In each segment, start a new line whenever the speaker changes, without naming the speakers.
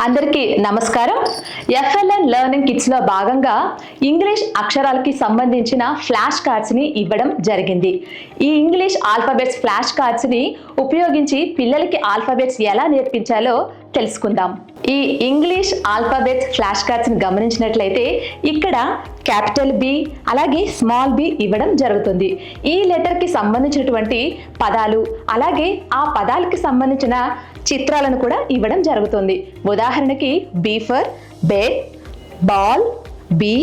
అందరికీ నమస్కారం. FLN learning kits లో భాగంగా ఇంగ్లీష్ అక్షరాలకి సంబంధించిన ఫ్లాష్ కార్డ్స్ ని ఇవ్వడం జరిగింది. ఈ ఇంగ్లీష్ ఆల్ఫాబెట్స్ ఫ్లాష్ కార్డ్స్ ని ఉపయోగించి పిల్లలకి ఆల్ఫాబెట్స్ ఎలా నేర్పించాలో తెలుసుకుందాం. ఈ ఇంగ్లీష్ ఆల్ఫాబెట్స్ ఫ్లాష్ కార్డ్స్ ని గమనించినట్లయితే ఇక్కడ క్యాపిటల్ బి అలాగే స్మాల్ బి ఇవ్వడం జరుగుతుంది. ఈ లెటర్ కి సంబంధించినటువంటి పదాలు అలాగే ఆ పదాలకి సంబంధించిన చిత్రాలను కూడా ఇవ్వడం జరుగుతుంది. ఉదాహరణకి B for bed, ball, bee,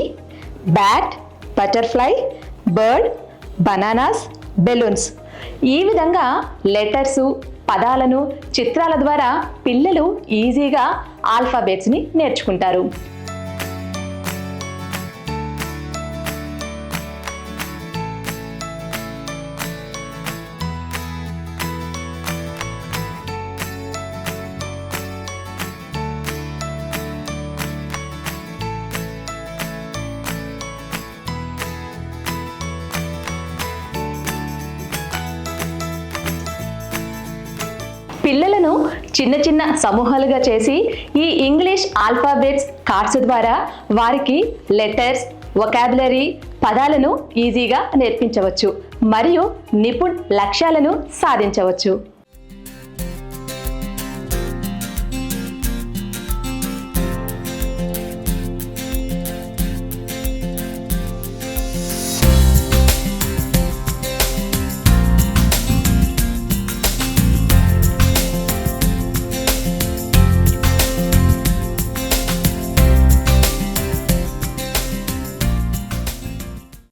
bat, butterfly, bird, bananas, balloons. ఈ విధంగా లెటర్స్, పదాలను చిత్రాల ద్వారా పిల్లలు ఈజీగా ఆల్ఫాబెట్స్ని నేర్చుకుంటారు. పిల్లలను చిన్న చిన్న సమూహాలుగా చేసి ఈ ఇంగ్లీష్ ఆల్ఫాబెట్స్ కార్డ్స్ ద్వారా వారికి లెటర్స్, వొకాబులరీ, పదాలను ఈజీగా నేర్పించవచ్చు మరియు నిపుణ్ లక్ష్యాలను సాధించవచ్చు.